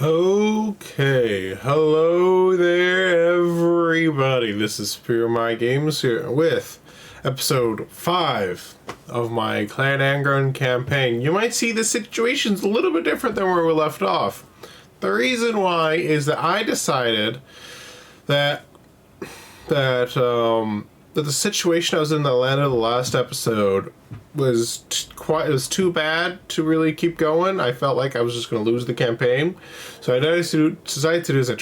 Okay, hello there everybody, this is Fearmy Games here with episode 5 of my Clan Angrund campaign. You might see the situation's a little bit different than where we left off. The reason why is that I decided that the situation I was in the land of the last episode was too bad to really keep going. I felt like I was just going to lose the campaign, so I decided to do is I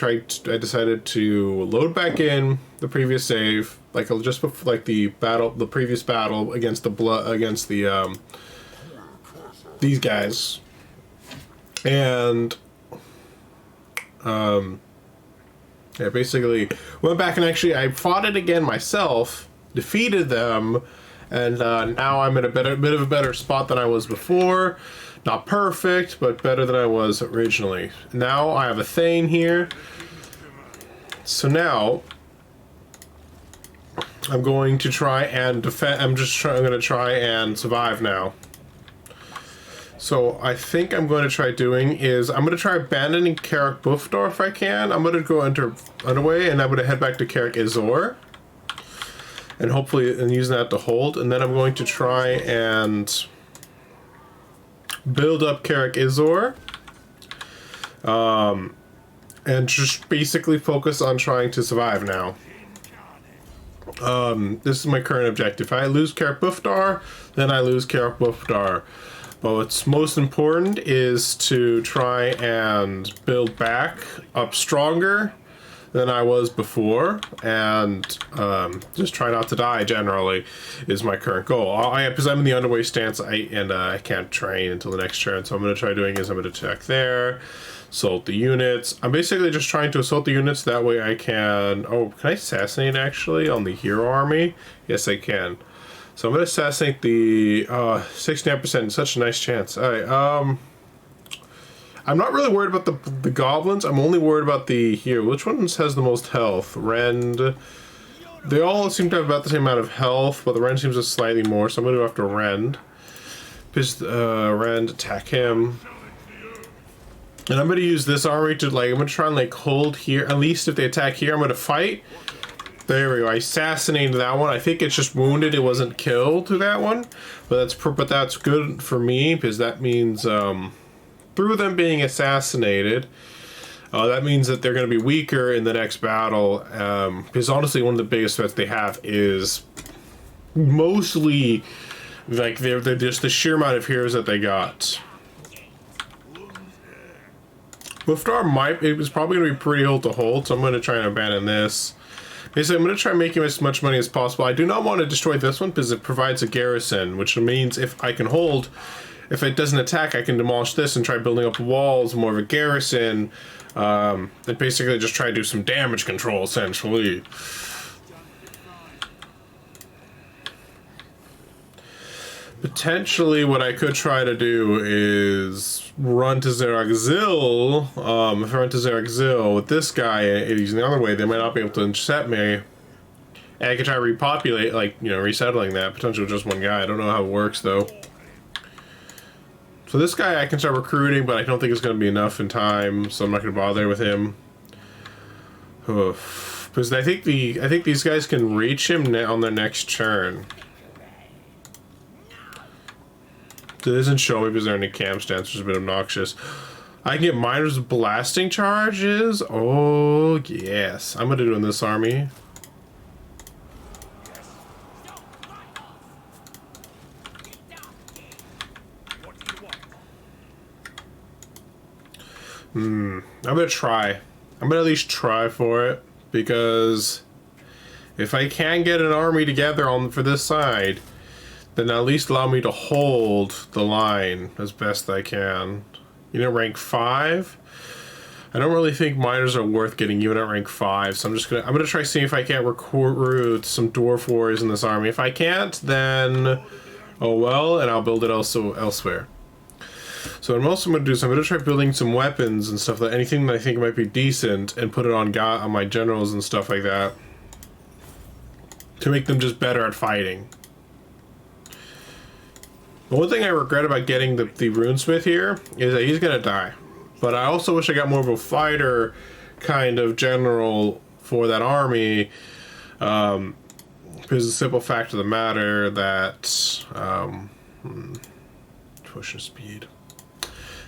decided to load back in the previous save, like just before, like the previous battle against these guys, and yeah, basically went back and actually I fought it again myself, defeated them, and now I'm in a bit of a better spot than I was before. Not perfect, but better than I was originally. Now I have a Thane here, so now I'm going to try and defend. I'm going to try and survive now. So I think I'm going to try doing is I'm going to try abandoning Karak if I can. I'm going to go underway and I'm going to head back to Karak and hopefully using that to hold. And then I'm going to try and build up Karak and just basically focus on trying to survive now. This is my current objective. If I lose Karak then I lose Karak. But what's most important is to try and build back up stronger than I was before, and just try not to die generally is my current goal. Because I'm in the underway stance, I can't train until the next turn, so I'm going to try doing is I'm going to attack there, assault the units. I'm basically just trying to assault the units, that way I can... Oh, can I assassinate actually on the hero army? Yes, I can. So I'm going to assassinate the 69%. Such a nice chance. Alright, I'm not really worried about the goblins. I'm only worried about the hero. Which one has the most health? Rend. They all seem to have about the same amount of health, but the Rend seems to slightly more, so I'm going to go after Rend. Just, Rend, attack him. And I'm going to use this army to, I'm going to try and, hold here. At least if they attack here, I'm going to fight. There we go. I assassinated that one. I think it's just wounded. It wasn't killed to that one, but that's good for me because that means through them being assassinated, that means that they're going to be weaker in the next battle. Because honestly, one of the biggest threats they have is mostly they're just the sheer amount of heroes that they got. Wolfdar it was probably going to be pretty hold to hold, so I'm going to try and abandon this. Basically, I'm going to try making as much money as possible. I do not want to destroy this one because it provides a garrison, which means if I can hold, if it doesn't attack, I can demolish this and try building up walls, more of a garrison, and basically just try to do some damage control, essentially. Potentially, what I could try to do is run to Zeragzil. If I run to Zeragzil with this guy using the other way, they might not be able to intercept me. And I could try to repopulate, resettling that, potentially with just one guy. I don't know how it works, though. So this guy I can start recruiting, but I don't think it's going to be enough in time, so I'm not going to bother with him. Because I think these guys can reach him on their next turn. It doesn't show me because they're in a camp stance, which is a bit obnoxious. I can get miners blasting charges. Oh, yes. I'm going to do in this army. I'm going to try. I'm going to at least try for it, because if I can get an army together for this side, then at least allow me to hold the line as best I can. Rank 5? I don't really think miners are worth getting even at rank 5, so I'm gonna try seeing if I can't recruit some dwarf warriors in this army. If I can't, then oh well, and I'll build it also elsewhere. So what I'm also going to do is I'm going to try building some weapons and stuff, anything that I think might be decent, and put it on my generals and stuff like that, to make them just better at fighting. The one thing I regret about getting the runesmith here is that he's gonna die. But I also wish I got more of a fighter kind of general for that army. Because the simple fact of the matter that push and speed.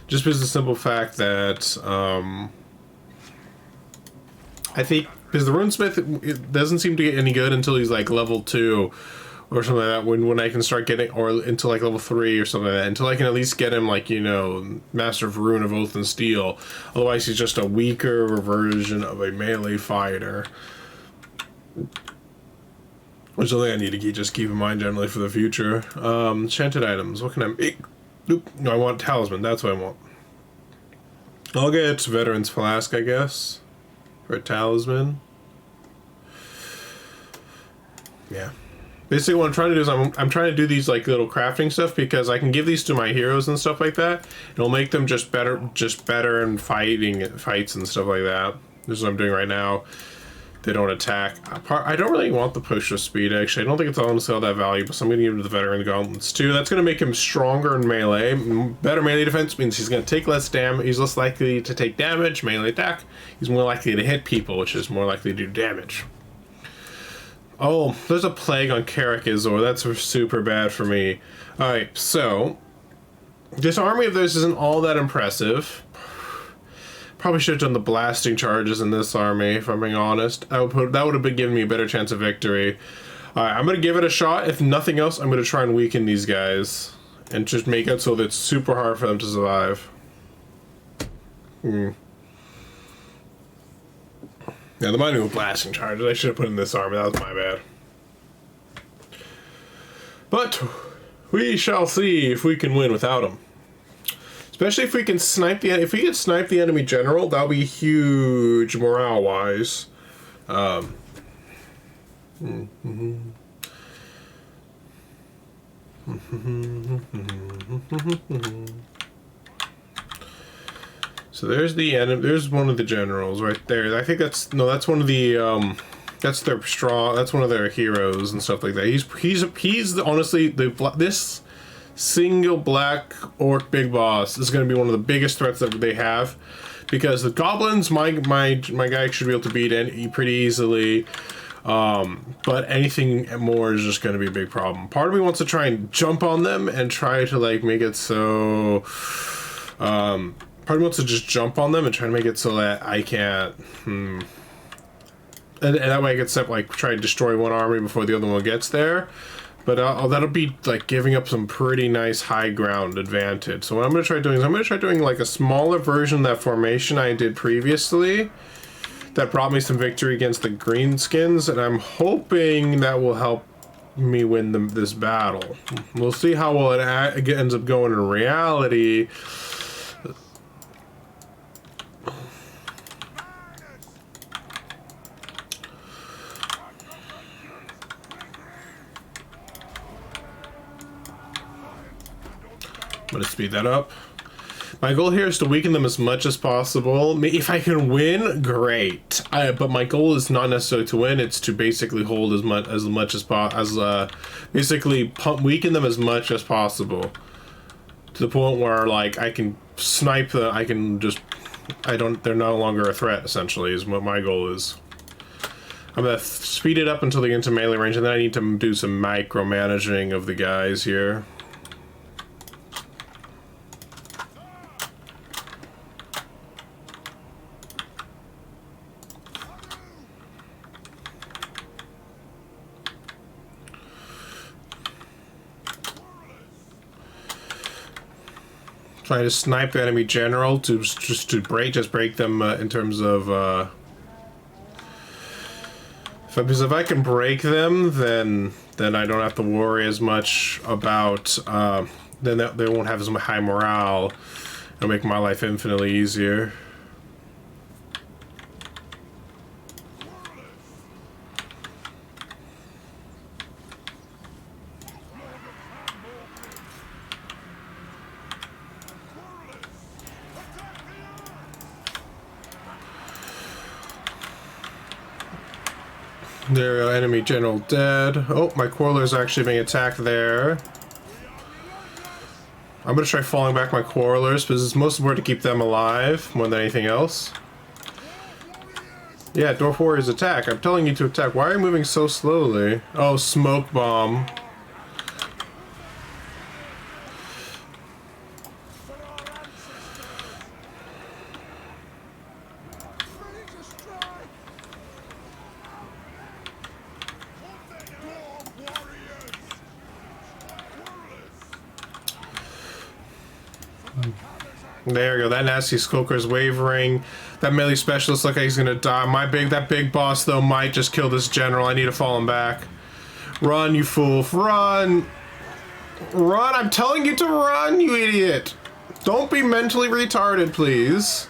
Just because the simple fact that I think because the runesmith it doesn't seem to get any good until he's like level 2 or something like that. When I can start getting or until like level 3 or something like that. Until I can at least get him like, you know, Master of Rune of Oath and Steel. Otherwise, he's just a weaker version of a melee fighter. Which is something I need to just keep in mind generally for the future. Enchanted items. What can I make? Nope. No, I want Talisman. That's what I want. I'll get Veteran's Flask, I guess. For a Talisman. Yeah. Basically what I'm trying to do is I'm trying to do these like little crafting stuff because I can give these to my heroes and stuff like that. It'll make them just better in fights and stuff like that. This is what I'm doing right now. They don't attack. I don't really want the push of speed, actually. I don't think it's honestly all that valuable, so I'm going to give him to the Veteran Gauntlets, too. That's going to make him stronger in melee. Better melee defense means he's going to take less damage. He's less likely to take damage, melee attack. He's more likely to hit people, which is more likely to do damage. Oh, there's a plague on Karak Eight Peaks. That's super bad for me. Alright, so this army of theirs isn't all that impressive. Probably should have done the blasting charges in this army, if I'm being honest. That would have been giving me a better chance of victory. Alright, I'm going to give it a shot. If nothing else, I'm going to try and weaken these guys. And just make it so that it's super hard for them to survive. Yeah, the money with blasting charges. I should have put in this army. That was my bad. But we shall see if we can win without them. Especially if we can snipe the enemy general, that'll be huge morale wise. So there's the enemy. There's one of the generals right there. I think that's one of the that's their straw. That's one of their heroes and stuff like that. He's honestly this single black orc big boss is going to be one of the biggest threats that they have, because the goblins my guy should be able to beat pretty easily, but anything more is just going to be a big problem. Part of me wants to try and jump on them and try to like make it so part of me wants to just jump on them and try to make it so that I can't and that way I can try to destroy one army before the other one gets there. But that'll be like giving up some pretty nice high ground advantage. So what I'm going to try doing is I'm going to try doing like a smaller version of that formation I did previously that brought me some victory against the greenskins, and I'm hoping that will help me win this battle. We'll see how well it ends up going in reality. I'm gonna speed that up. My goal here is to weaken them as much as possible. If I can win, great. But my goal is not necessarily to win; it's to basically hold as much as possible, basically weaken them as much as possible, to the point where like I can snipe them. They're no longer a threat. Essentially, is what my goal is. I'm gonna speed it up until they get into melee range, and then I need to do some micromanaging of the guys here. Try to snipe the enemy general to break them in terms of because if I can break them, then I don't have to worry as much about then they won't have as high morale. It'll make my life infinitely easier. Their enemy general dead. Oh, my Quarler's actually being attacked there. I'm gonna try falling back my quarrelers because it's most important to keep them alive more than anything else. Yeah, Dwarf Warriors attack. I'm telling you to attack. Why are you moving so slowly? Oh, smoke bomb. There we go. That nasty Skulker's wavering. That melee specialist looks like he's gonna die. That big boss though might just kill this general. I need to fall him back. Run, you fool! Run! Run! I'm telling you to run, you idiot! Don't be mentally retarded, please.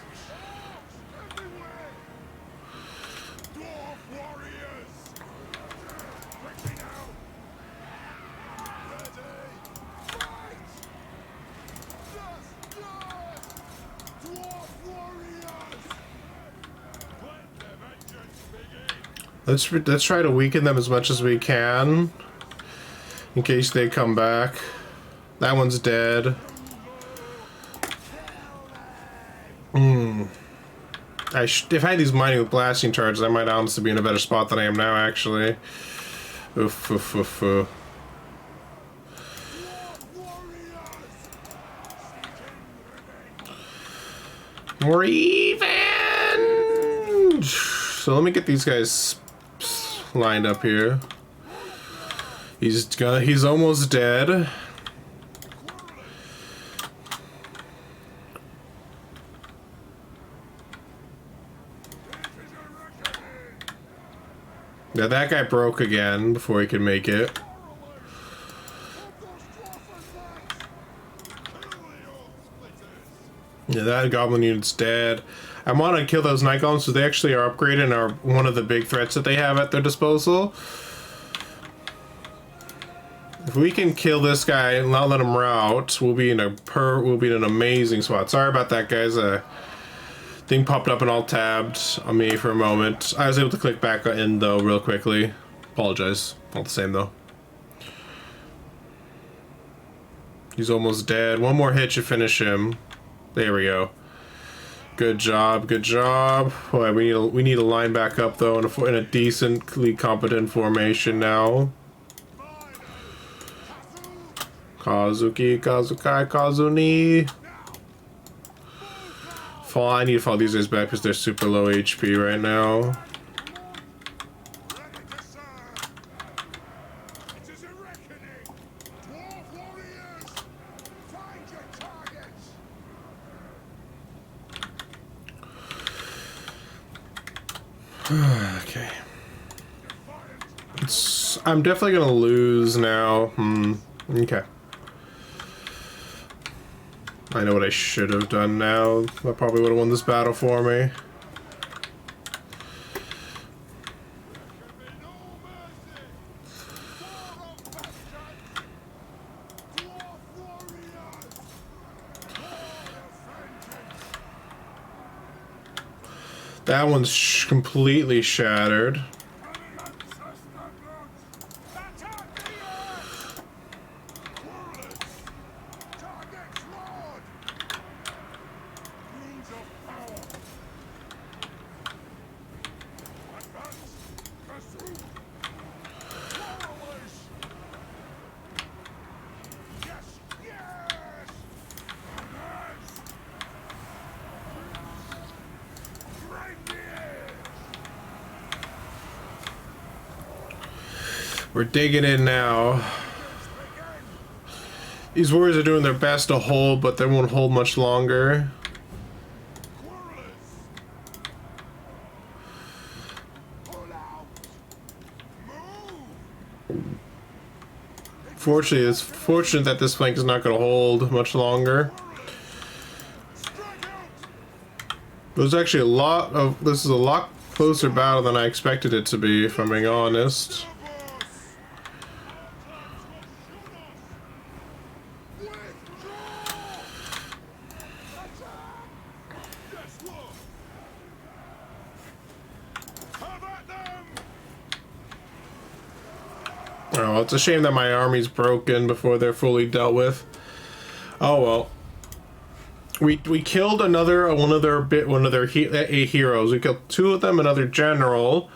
Let's try to weaken them as much as we can, in case they come back. That one's dead. If I had these mining with blasting charges, I might honestly be in a better spot than I am now, actually. Oof, oof, oof, oof. We're even! So let me get these guys lined up here. He's almost dead. Yeah, that guy broke again before he could make it. Yeah, that goblin unit's dead. I want to kill those night golems so they actually are upgraded and are one of the big threats that they have at their disposal. If we can kill this guy and not let him rout, we'll be in an amazing spot. Sorry about that, guys. Thing popped up and all tabbed on me for a moment. I was able to click back in though real quickly. Apologize. All the same though. He's almost dead. One more hit should finish him. There we go. Good job, good job. Boy, we need to line back up though in a decently competent formation now. Kazuki, Kazukai, Kazuni. I need to follow these guys back because they're super low HP right now. Okay. I'm definitely gonna lose now. Okay. I know what I should have done now. That probably would have won this battle for me. That one's completely shattered. We're digging in now. These warriors are doing their best to hold, but they won't hold much longer. Fortunately, it's fortunate that this flank is not going to hold much longer. There's actually this is a lot closer battle than I expected it to be, if I'm being honest. Oh, it's a shame that my army's broken before they're fully dealt with. Oh well. We killed another one of their heroes. We killed two of them, another general.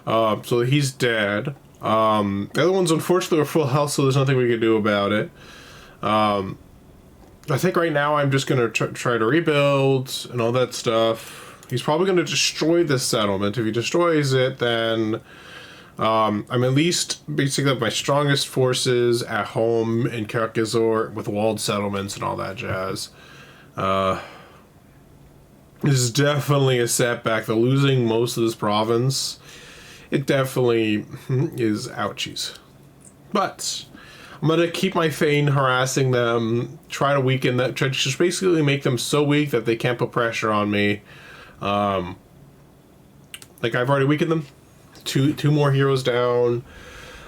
So he's dead. The other ones unfortunately are full health, so there's nothing we can do about it. I think right now I'm just gonna try to rebuild and all that stuff. He's probably gonna destroy this settlement. If he destroys it, then I'm at least basically have my strongest forces at home in Karak with walled settlements and all that jazz. This is definitely a setback. The losing most of this province, it definitely is ouchies. But I'm gonna keep my Thane harassing them, try to weaken that, try to just basically make them so weak that they can't put pressure on me. Like I've already weakened them. Two more heroes down.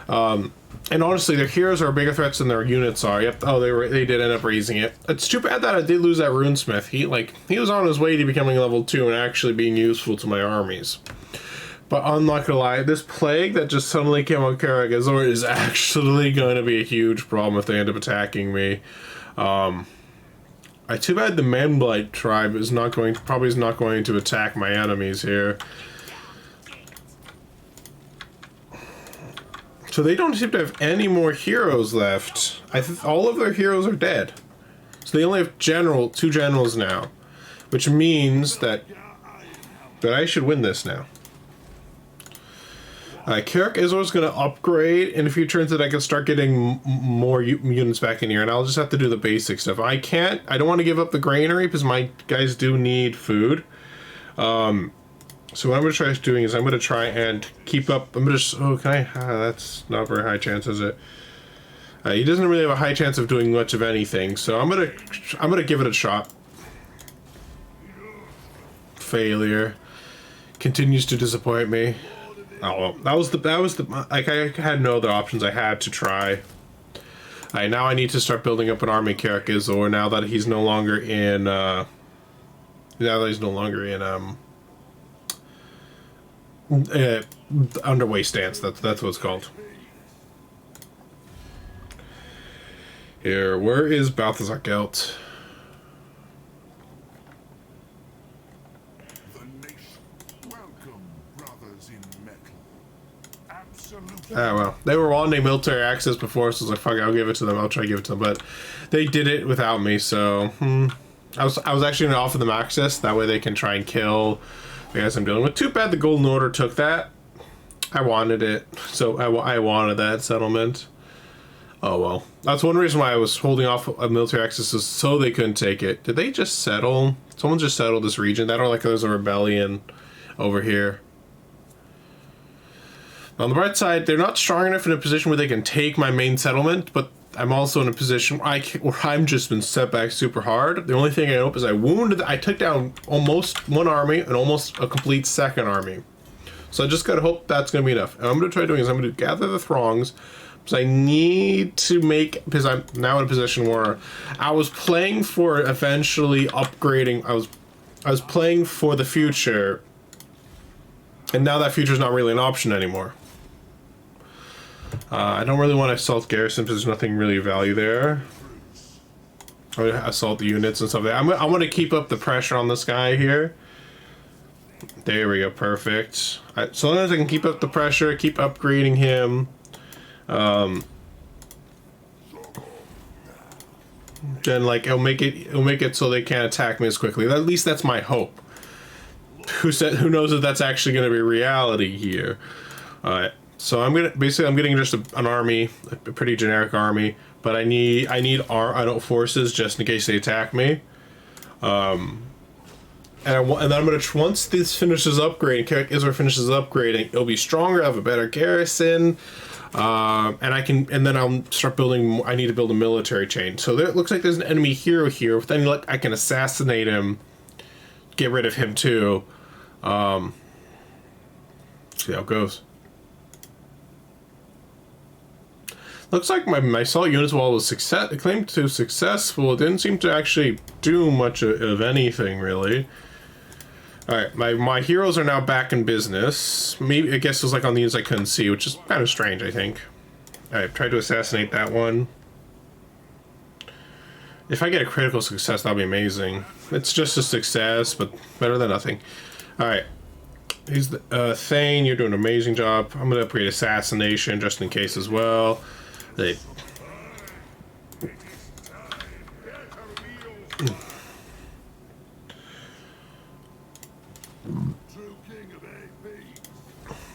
And honestly, their heroes are bigger threats than their units are. Yep. Oh, they did end up raising it. It's too bad that I did lose that runesmith. He was on his way to becoming level 2 and actually being useful to my armies. But I'm not gonna lie, this plague that just suddenly came on Karak is actually going to be a huge problem if they end up attacking me. Too bad the Manblight tribe is not going to attack my enemies here. So they don't seem to have any more heroes left. I think all of their heroes are dead. So they only have two generals now, which means that I should win this now. Karak is going to upgrade in a few turns that I can start getting more units back in here, and I'll just have to do the basic stuff. I don't want to give up the granary because my guys do need food. So what I'm going to try doing is I'm going to try and keep up. That's not a very high chance, is it? He doesn't really have a high chance of doing much of anything, so I'm going to give it a shot. Failure. Continues to disappoint me. Oh well, I had no other options. I had to try. Now I need to start building up an army Karak now that he's no longer in underway stance. That's what it's called. Here, where is Balthazar Gelt? Ah, well, they were wanting military access before, so I was like, fuck it, I'll give it to them. I'll try to give it to them, but they did it without me, so I was actually going to offer them access. That way they can try and kill the guys I'm dealing with. Too bad the Golden Order took that. I wanted it, so I wanted that settlement. Oh well, that's one reason why I was holding off of military access, is so they couldn't take it. Did they just settle? Someone just settled this region. That, or like there's a rebellion over here. On the bright side, they're not strong enough in a position where they can take my main settlement, but I'm also in a position where I'm just been set back super hard. The only thing I hope is I took down almost one army and almost a complete second army. So I just gotta hope that's gonna be enough. And I'm gonna try doing is I'm gonna gather the throngs, because I need to because I'm now in a position where I was playing for eventually upgrading. I was playing for the future, and now that future is not really an option anymore. I don't really want to assault garrison because there's nothing really of value there. I would assault the units and stuff like that. I'm going to keep up the pressure on this guy here. There we go, perfect. So long as I can keep up the pressure, keep upgrading him. Then like it'll make it so they can't attack me as quickly. At least that's my hope. Who knows if that's actually going to be reality here. Alright. So I'm getting just an army, a pretty generic army, but I need forces just in case they attack me. And then I'm gonna, once this finishes upgrading, Karak finishes upgrading, it'll be stronger, have a better garrison, and then I'll start building. I need to build a military chain. So it looks like there's an enemy hero here. With any luck, I can assassinate him, get rid of him too. See how it goes. Looks like my assault units, while it was claimed to successful, it didn't seem to actually do much of anything, really. Alright, my heroes are now back in business. Maybe, I guess it was like on the units I couldn't see, which is kind of strange, I think. Alright, tried to assassinate that one. If I get a critical success, that'll be amazing. It's just a success, but better than nothing. Alright. He's the Thane, you're doing an amazing job. I'm gonna upgrade Assassination just in case as well. They...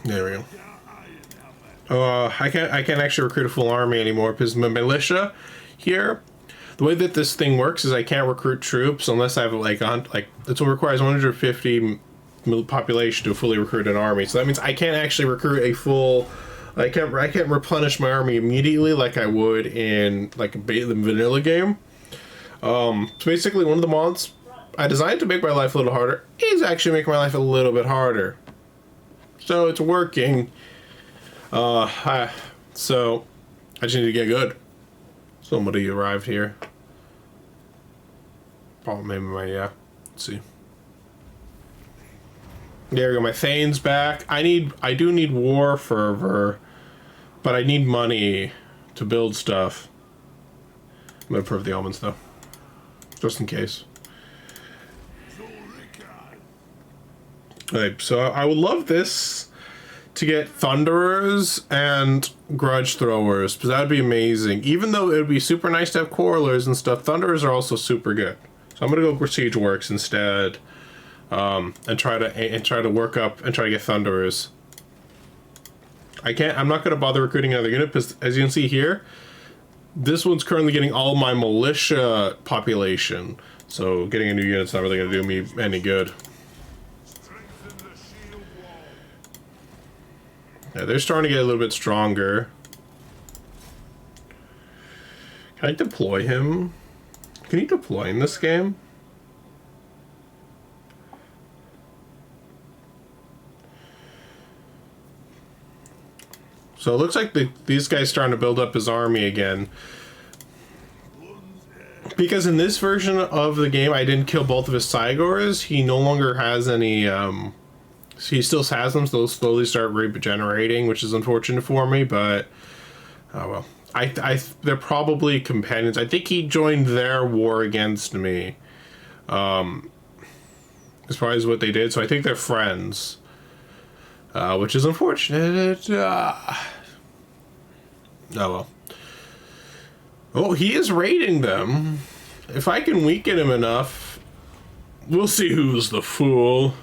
There we go. I can't actually recruit a full army anymore because my militia here, the way that this thing works is I can't recruit troops unless I have like that's what requires 150 population to fully recruit an army. So that means I can't actually recruit a full. I can't replenish my army immediately like I would in like the vanilla game. So basically, one of the mods I designed to make my life a little harder is actually making my life a little bit harder. So it's working. So I just need to get good. Somebody arrived here. Oh, maybe yeah. Let's see. There we go. My Thane's back. I do need war fervor, but I need money to build stuff. I'm gonna improve the omens though, just in case. Okay, so I would love this to get Thunderers and Grudge Throwers, because that would be amazing. Even though it would be super nice to have Quarrelers and stuff, Thunderers are also super good. So I'm gonna go Siege Works instead, and try to work up and try to get Thunderers. I'm not gonna bother recruiting another unit because, as you can see here, this one's currently getting all my militia population. So getting a new unit's not really gonna do me any good. Yeah, they're starting to get a little bit stronger. Can I deploy him? Can you deploy in this game? So it looks like these guys starting to build up his army again. Because in this version of the game, I didn't kill both of his Cygors. He no longer has any... he still has them, so they'll slowly start regenerating, which is unfortunate for me, but oh well. They're probably companions. I think he joined their war against me, as far as what they did. So I think they're friends, which is unfortunate. Oh well. Oh, he is raiding them. If I can weaken him enough, we'll see who's the fool.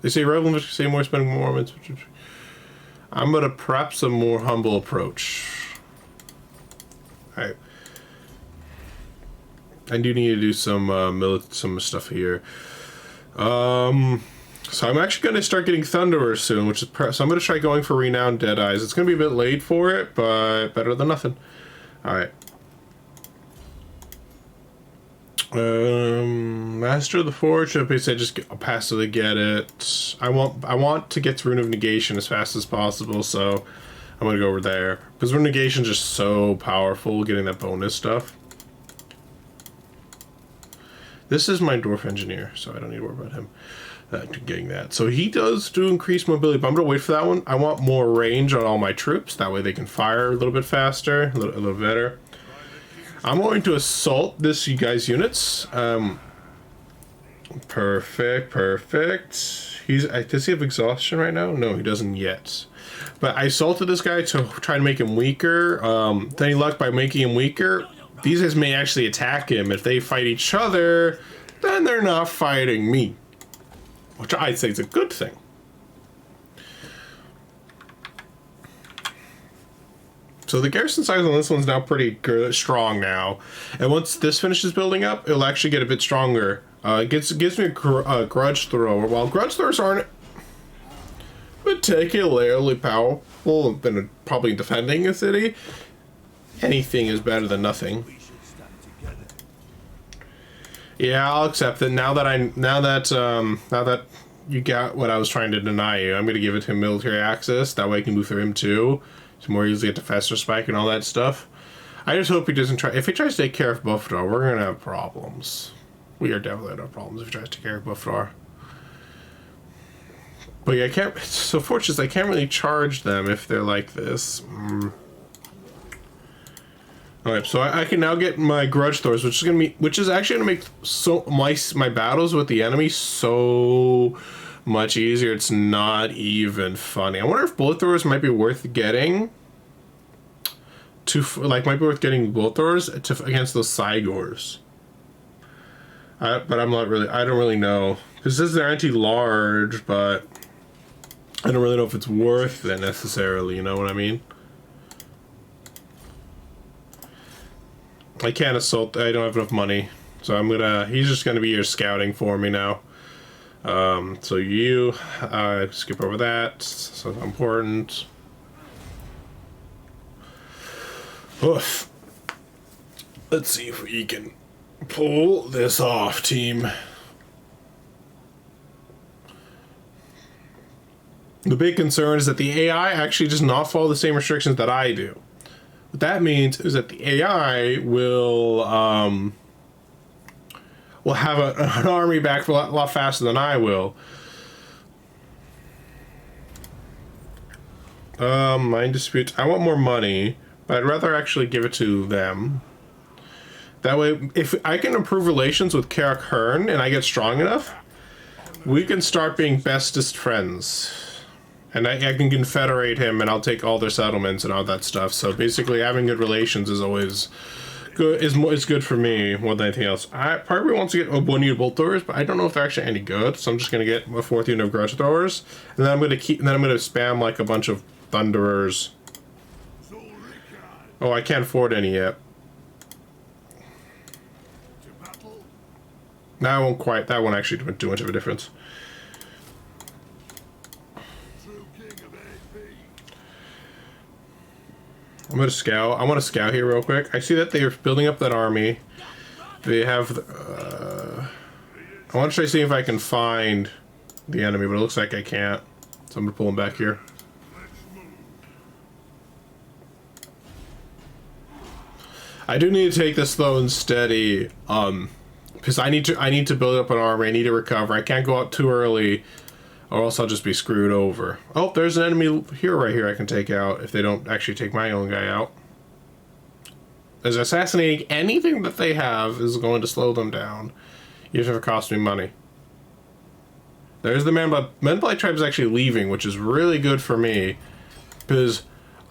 They say rebel say more, spending more moments. I'm gonna perhaps a more humble approach. Alright. I do need to do some stuff here. So I'm actually gonna start getting Thunderer soon, which is so I'm gonna try going for Renowned Deadeyes. It's gonna be a bit late for it, but better than nothing. Alright. Master of the Forge. I just passively get it. I want to get to Rune of Negation as fast as possible, so I'm gonna go over there because Rune of Negation is just so powerful. Getting that bonus stuff. This is my Dwarf Engineer, so I don't need to worry about him getting that. So he does do increased mobility, but I'm gonna wait for that one. I want more range on all my troops. That way they can fire a little bit faster, a little better. I'm going to assault this you guys' units. Perfect. Does he have exhaustion right now? No, he doesn't yet. But I assaulted this guy to try to make him weaker. Then he lucked by making him weaker. These guys may actually attack him. If they fight each other, then they're not fighting me. Which I'd say is a good thing. So the garrison size on this one's now pretty good, strong now. And once this finishes building up, it'll actually get a bit stronger. It gives me a Grudge Thrower. While Grudge Throwers aren't particularly powerful than probably defending a city, anything is better than nothing. Yeah, I'll accept it. Now that you got what I was trying to deny you, I'm going to give it to him military access. That way I can move through him too. To more easily get to faster spike and all that stuff. I just hope he doesn't try. If he tries to take care of Buffdor, we're going to have problems. We are definitely going to have problems if he tries to take care of Buffdor. But yeah, it's so fortunate I can't really charge them if they're like this. Alright, so I can now get my grudge throws, which is actually gonna make my battles with the enemy so much easier. It's not even funny. I wonder if bullet throwers might be worth getting bullet throwers against those Cygors. But I'm not really. I don't really know, because this is their anti-large, but I don't really know if it's worth it necessarily. You know what I mean? I can't assault. I don't have enough money, so I'm gonna. He's just gonna be here scouting for me now. So you skip over that. So important. Oof. Let's see if we can pull this off, team. The big concern is that the AI actually does not follow the same restrictions that I do. What that means is that the AI will have an army back for a lot faster than I will. Mine disputes. I want more money, but I'd rather actually give it to them. That way, if I can improve relations with Karak Hearn and I get strong enough, we can start being bestest friends. And I can confederate him, and I'll take all their settlements and all that stuff. So basically, having good relations is always good. Is good for me more than anything else. Part of me wants to get 1 unit bolt throwers, but I don't know if they're actually any good. So I'm just gonna get a 4th unit of grudge throwers, and then I'm gonna spam like a bunch of thunderers. Oh, I can't afford any yet. That won't actually do much of a difference. I'm gonna scout. I want to scout here real quick. I see that they're building up that army. They have. I want to try to see if I can find the enemy, but it looks like I can't. So I'm gonna pull them back here. I do need to take this slow and steady, because I need to build up an army. I need to recover. I can't go out too early, or else I'll just be screwed over. Oh, there's an enemy here right here I can take out if they don't actually take my own guy out. As assassinating anything that they have is going to slow them down, even if it costs me money. There's the Man-Blight tribe is actually leaving, which is really good for me, because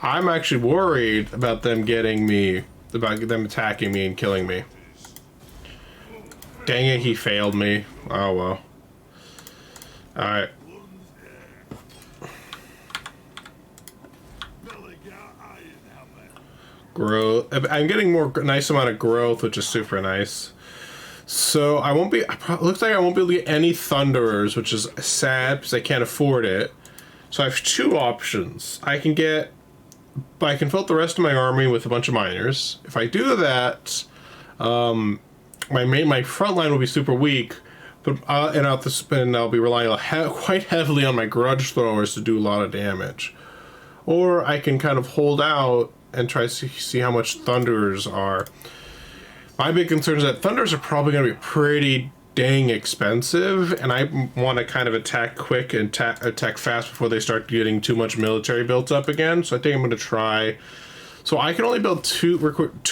I'm actually worried about them getting me, about them attacking me and killing me. Dang it, he failed me. Oh well. Alright. Growth. I'm getting more nice amount of growth, which is super nice. So I won't be. Looks like I won't be able to get any thunderers, which is sad because I can't afford it. So I have 2 options. I can fill out the rest of my army with a bunch of miners. If I do that, my front line will be super weak, but and I'll be relying quite heavily on my grudge throwers to do a lot of damage. Or I can kind of hold out and try to see how much thunderers are. My big concern is that thunders are probably going to be pretty dang expensive, and I want to kind of attack quick and attack fast before they start getting too much military built up again. So I think I'm going to try. So I can only build 2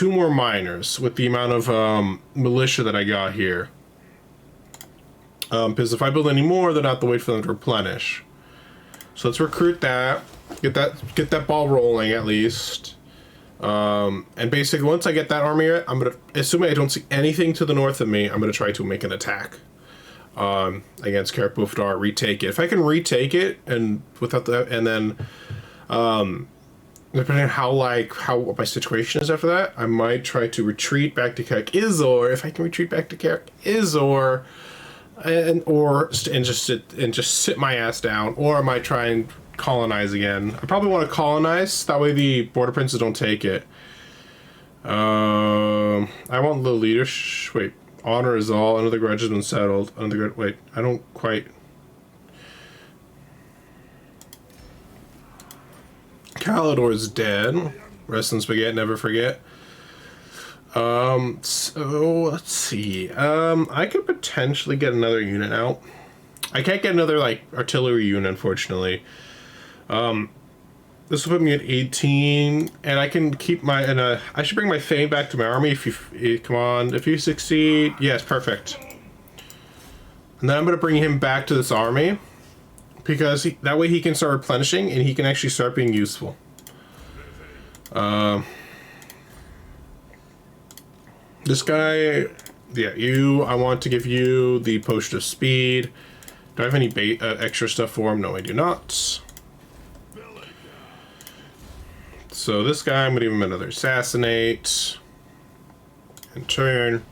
more miners with the amount of militia that I got here. Because if I build any more, then I have to wait for them to replenish. So let's recruit that. Get that ball rolling at least. And basically, once I get that army, I'm gonna, assuming I don't see anything to the north of me, I'm gonna try to make an attack against Karak Bufdar, retake it. If I can retake it, and without the, and then depending on how what my situation is after that, I might try to retreat back to Karak Izor. If I can retreat back to Karak Izor, and just sit my ass down, or I might try and colonize again. I probably want to colonize, that way the border princes don't take it. I want the leadership. Wait, honor is all. Another grudge has been settled. Wait, I don't quite. Kalidor's dead. Rest in spaghetti, never forget. So let's see. I could potentially get another unit out. I can't get another like artillery unit, unfortunately. This will put me at 18, and I can keep my, and I should bring my Thane back to my army if you, come on, if you succeed. Yes, perfect. And then I'm going to bring him back to this army, because that way he can start replenishing, and he can actually start being useful. This guy, yeah, I want to give you the Potion of Speed. Do I have any extra stuff for him? No, I do not. So this guy, I'm going to give him another Assassinate. And turn.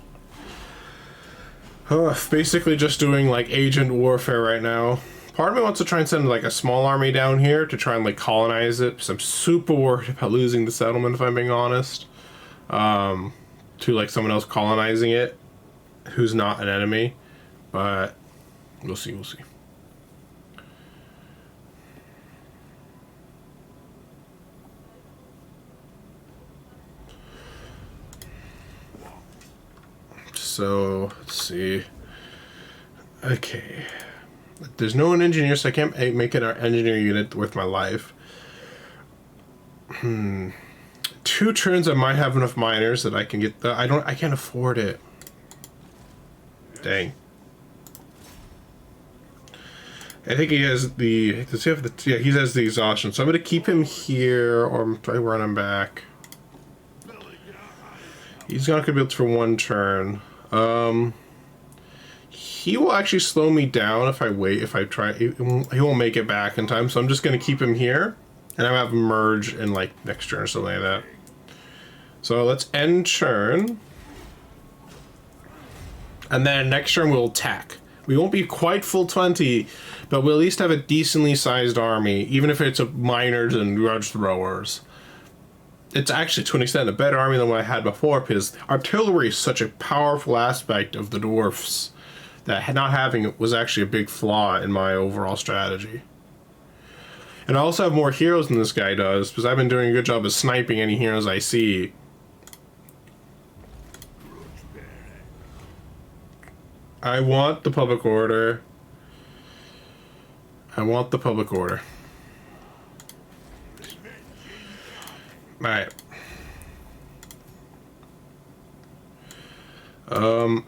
Basically just doing, like, agent warfare right now. Part of me wants to try and send, like, a small army down here to try and, like, colonize it. Because I'm super worried about losing the settlement, if I'm being honest. To, like, someone else colonizing it who's not an enemy. But we'll see, we'll see. So, let's see. Okay. There's no one engineer, so I can't make an engineer unit worth my life. 2 turns I might have enough miners that I can get the, I can't afford it. Dang. I think he has the, does he have the, yeah, he has the exhaustion. So I'm going to keep him here, or try to run him back. He's not going to be able to for 1 turn. He will actually slow me down if I wait, if I try, he won't make it back in time, so I'm just going to keep him here, and I'll have him merge in, like, next turn or something like that. So let's end turn. And then next turn we'll attack. We won't be quite full 20, but we'll at least have a decently sized army, even if it's miners and grudge throwers. It's actually, to an extent, a better army than what I had before, because artillery is such a powerful aspect of the dwarfs that not having it was actually a big flaw in my overall strategy. And I also have more heroes than this guy does, because I've been doing a good job of sniping any heroes I see. I want the public order. I want the public order. Alright.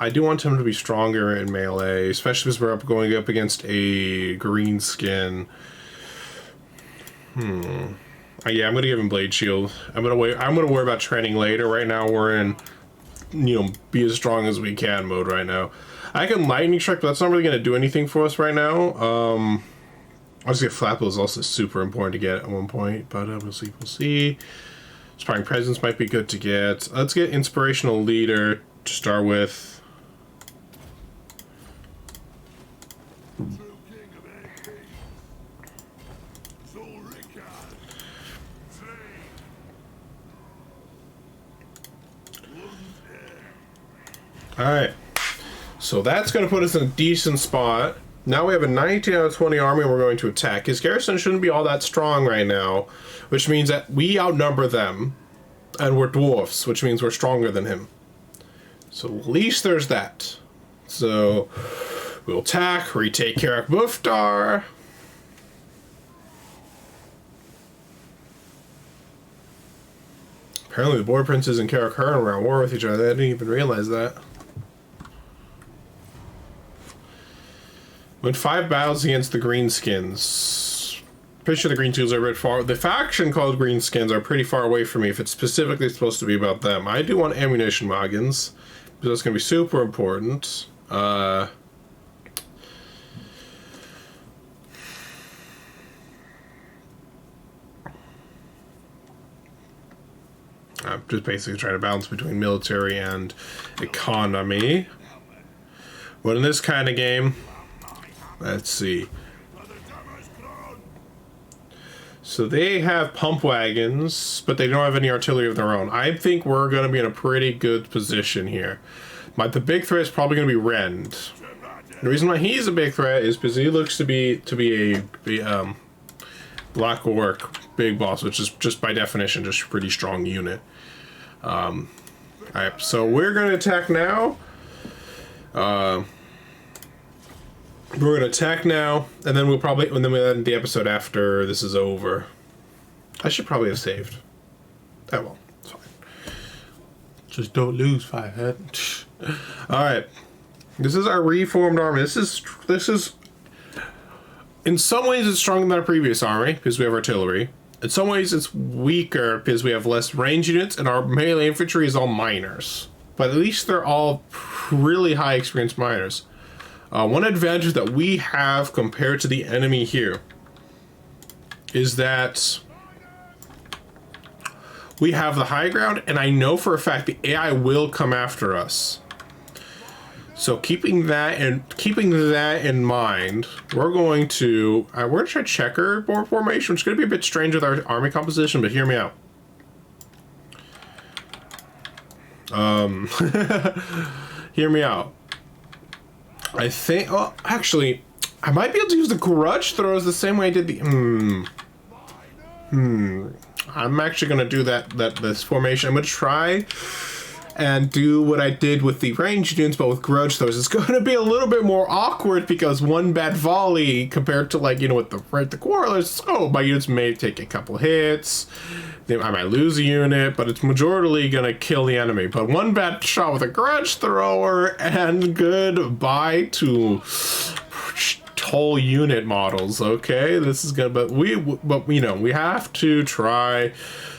I do want him to be stronger in melee, especially as we're going up against a green skin. Yeah, I'm gonna give him Blade Shield. I'm gonna worry about training later. Right now we're in, be as strong as we can mode right now. I can Lightning Strike, but that's not really gonna do anything for us right now. Obviously, Flapple is also super important to get at one point, but we'll see. We'll see. Inspiring Presence might be good to get. Let's get Inspirational Leader to start with. Alright. So that's going to put us in a decent spot. Now we have a 19 out of 20 army and we're going to attack. His garrison shouldn't be all that strong right now, which means that we outnumber them, and we're dwarfs, which means we're stronger than him. So at least there's that. So we'll attack, retake Karak Muftar. Apparently the Boar Princes and Karak Hearn were at war with each other. I didn't even realize that. Went 5 battles against the Greenskins. Pretty sure the Greenskins are a bit far. The faction called Greenskins are pretty far away from me if it's specifically supposed to be about them. I do want ammunition wagons, because that's going to be super important. I'm just basically trying to balance between military and economy. But in this kind of game, let's see. So they have pump wagons, but they don't have any artillery of their own. I think we're going to be in a pretty good position here. But the big threat is probably going to be Rend. The reason why he's a big threat is because he looks to be a Black Orc big boss, which is just by definition just a pretty strong unit. Alright, so we're going to attack now. We're going to attack now, and then we'll end the episode after this is over. I should probably have saved. Oh well, it's fine. Just don't lose 5 head. Alright. This is our reformed army. This is in some ways it's stronger than our previous army because we have artillery. In some ways it's weaker because we have less range units and our melee infantry is all miners. But at least they're all really high experience miners. One advantage that we have compared to the enemy here is that we have the high ground, and I know for a fact the AI will come after us. So keeping that in mind, we're going to try checkerboard formation, which is going to be a bit strange with our army composition, but hear me out. Hear me out. I think. Well, actually, I might be able to use the grudge throws the same way I did the. I'm actually gonna do this formation. I'm gonna try and do what I did with the ranged units, but with grudge throws. It's gonna be a little bit more awkward because one bad volley compared to, like, you know, with the quarrelers. Oh, my units may take a couple hits. I might lose a unit, but it's majorly gonna kill the enemy. But one bad shot with a grudge thrower, and goodbye to whole unit models. Okay, this is good, but you know, we have to try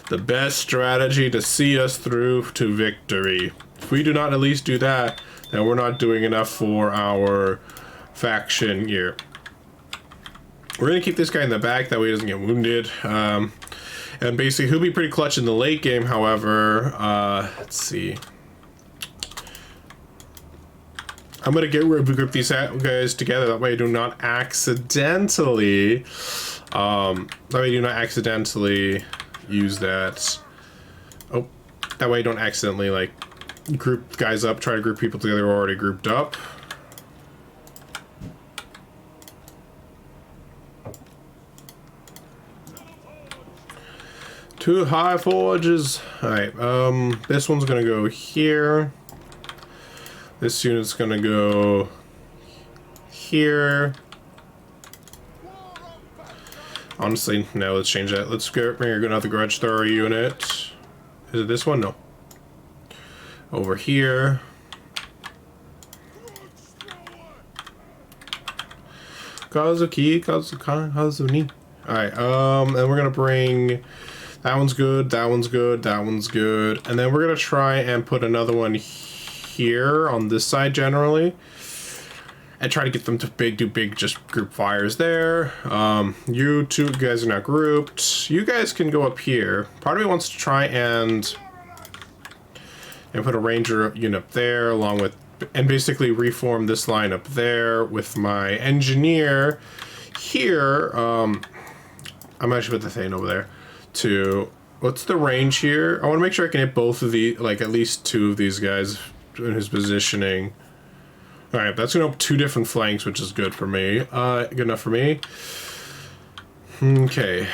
the best strategy to see us through to victory. If we do not at least do that, then we're not doing enough for our faction here. We're gonna keep this guy in the back, that way he doesn't get wounded. And basically he'll be pretty clutch in the late game, however. Let's see. I'm gonna group these guys together, that way I do not accidentally use that. Oh, that way I don't accidentally, like, group guys up, try to group people together who are already grouped up. Two high forges. Alright, this one's gonna go here. This unit's gonna go here. Honestly, no, let's change that. Let's bring another grudge thrower unit. Is it this one? No. Over here. Kazuki, Kazuni. Alright, and we're gonna bring... That one's good, that one's good, that one's good. And then we're gonna try and put another one here on this side generally. And try to get them to do big just group fires there. You two guys are now grouped. You guys can go up here. Part of me wants to try and put a ranger unit up there along with, and basically reform this line up there with my engineer here. I'm actually put the thing over there to, what's the range here? I want to make sure I can hit both of the, like at least two of these guys in his positioning. Alright, that's gonna open two different flanks, which is good for me. Good enough for me. Okay.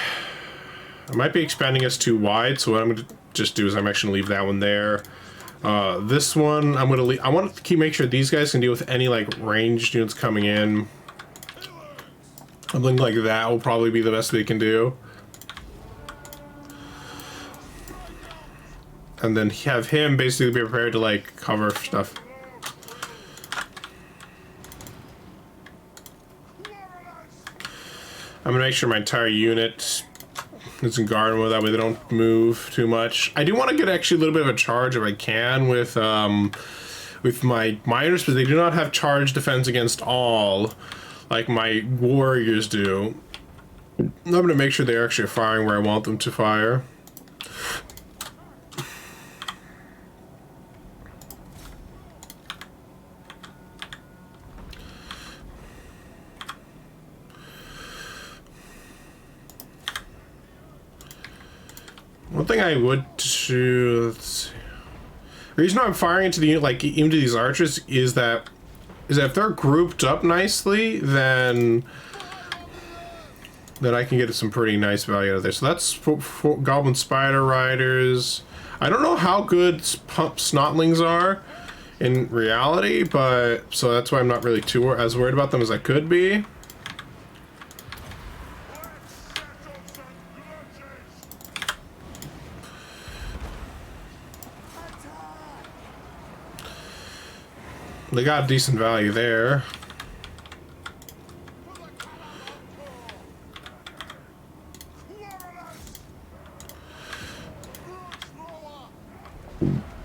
I might be expanding us too wide, so what I'm gonna just do is I'm actually gonna leave that one there. This one, I'm gonna leave. I want to make sure these guys can deal with any, like, ranged units coming in. Something like that will probably be the best they can do. And then have him basically be prepared to, like, cover stuff. I'm gonna make sure my entire unit is in guard mode, that way they don't move too much. I do want to get actually a little bit of a charge if I can with my miners, but they do not have charge defense against all like my warriors do. I'm gonna make sure they're actually firing where I want them to fire. One thing I would do, let's see. The reason I'm firing into the unit, like into these archers, is that if they're grouped up nicely, then I can get some pretty nice value out of there. So that's for Goblin Spider Riders. I don't know how good Snotlings are in reality, but so that's why I'm not really too as worried about them as I could be. They got decent value there.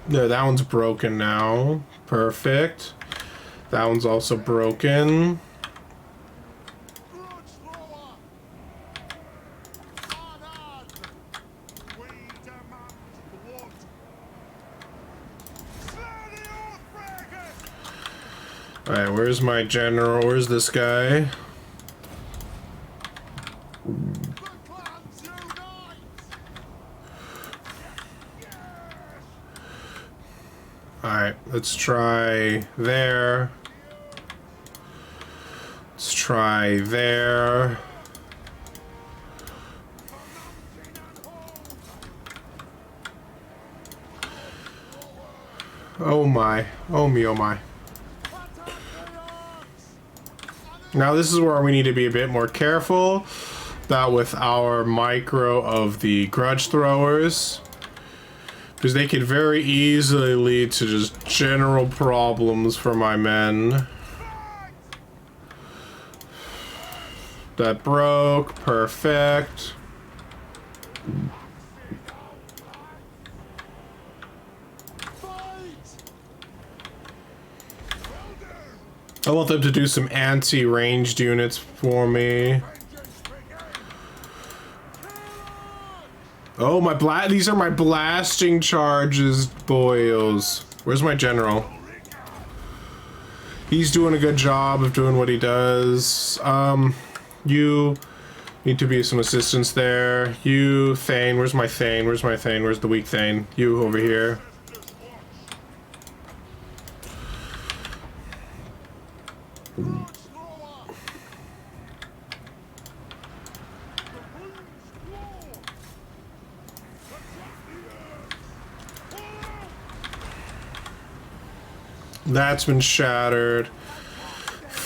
There, that one's broken now. Perfect. That one's also broken. Alright, where's my general? Where's this guy? Alright, let's try there. Let's try there. Oh my. Oh me, oh my. Now this is where we need to be a bit more careful. That with our micro of the grudge throwers. Because they could very easily lead to just general problems for my men. That broke. Perfect. I want them to do some anti-ranged units for me. Oh, these are my blasting charges, boyos. Where's my general? He's doing a good job of doing what he does. You need to be some assistance there. You, Thane, where's my Thane? Where's my Thane? Where's the weak Thane? You over here. That's been shattered.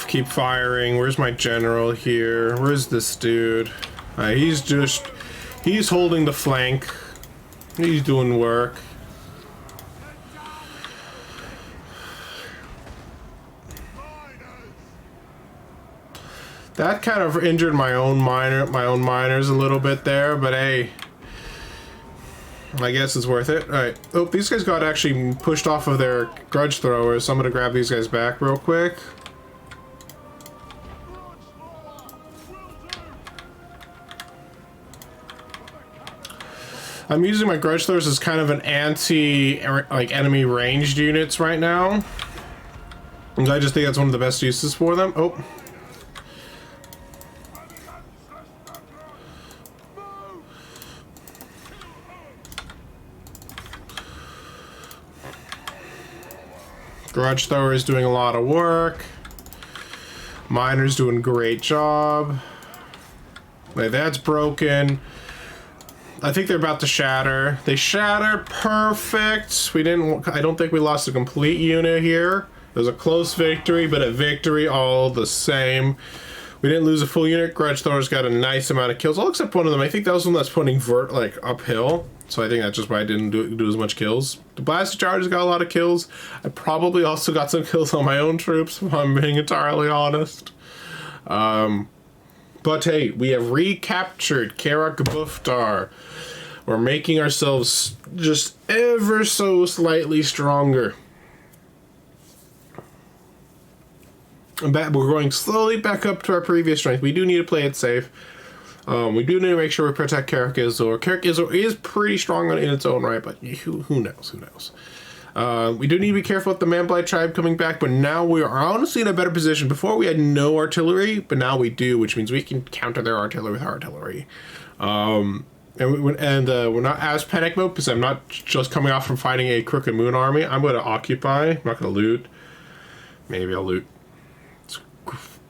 Keep firing. Where's my general here? Where's this dude? He's holding the flank. He's doing work. That kind of injured my own miners a little bit there, but hey, I guess it's worth it. Alright. Oh, these guys got actually pushed off of their grudge throwers, so I'm gonna grab these guys back real quick. I'm using my grudge throwers as kind of an enemy ranged units right now. And I just think that's one of the best uses for them. Oh. Grudge thrower is doing a lot of work. Miner's doing a great job. Wait, that's broken. I think they're about to shatter. They shattered. Perfect. I don't think we lost a complete unit here. It was a close victory, but a victory all the same. We didn't lose a full unit. Grudge throwers got a nice amount of kills. All except one of them. I think that was one that's pointing uphill. So I think that's just why I didn't do as much kills. The blasted charges got a lot of kills. I probably also got some kills on my own troops, if I'm being entirely honest. But hey, we have recaptured Karak Eight. We're making ourselves just ever so slightly stronger. We're going slowly back up to our previous strength. We do need to play it safe. We do need to make sure we protect Karak Eight. Karak Eight is pretty strong in its own right, but who knows? Who knows? We do need to be careful with the Man-Blight tribe coming back, but now we are honestly in a better position. Before we had no artillery, but now we do, which means we can counter their artillery with our artillery. We're not as panic mode because I'm not just coming off from fighting a Crooked Moon army. I'm going to occupy. I'm not going to loot. Maybe I'll loot.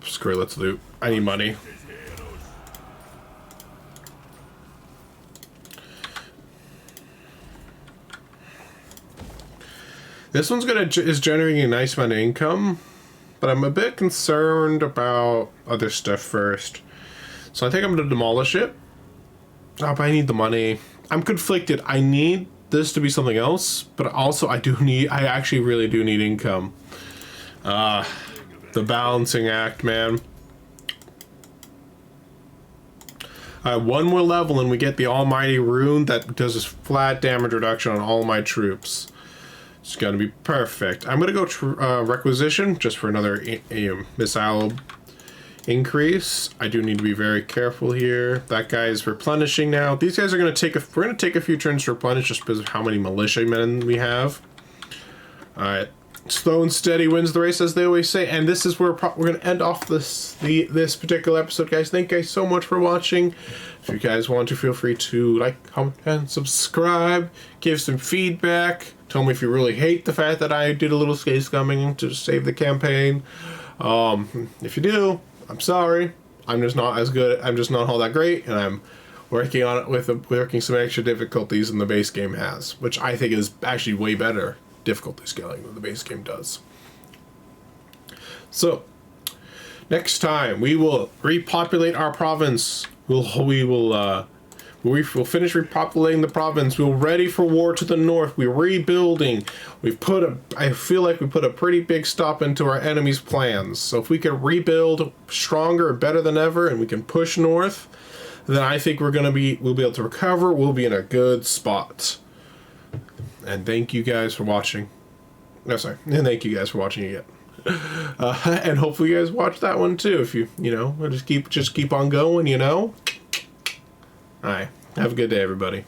Screw it, let's loot. I need money. This one's is generating a nice amount of income, but I'm a bit concerned about other stuff first. So I think I'm going to demolish it. Oh, but I need the money. I'm conflicted. I need this to be something else, but also I actually really do need income. The balancing act, man. One more level and we get the almighty rune that does this flat damage reduction on all my troops. It's gonna be perfect. I'm gonna go requisition just for another missile increase. I do need to be very careful here. That guy is replenishing now. These guys are gonna take we're gonna take a few turns to replenish just because of how many militiamen we have. All right. Slow and steady wins the race, as they always say, and this is where we're going to end off this particular episode, guys. Thank you guys so much for watching. If you guys want to, feel free to like, comment, and subscribe. Give some feedback. Tell me if you really hate the fact that I did a little skate scumming to save the campaign. If you do, I'm sorry. I'm just not as good. I'm just not all that great, and I'm working on it with working some extra difficulties than the base game has, which I think is actually way better difficulty scaling than the base game does. So next time we will repopulate our province. We'll finish repopulating the province. We're ready for war to the north. We're rebuilding. I feel like we put a pretty big stop into our enemy's plans. So if we can rebuild stronger, better than ever, and we can push north, then I think we'll be able to recover. We'll be in a good spot. And thank you guys for watching. No, sorry. And thank you guys for watching again. And hopefully you guys watch that one too. If you know, just keep on going, you know. All right. Have a good day, everybody.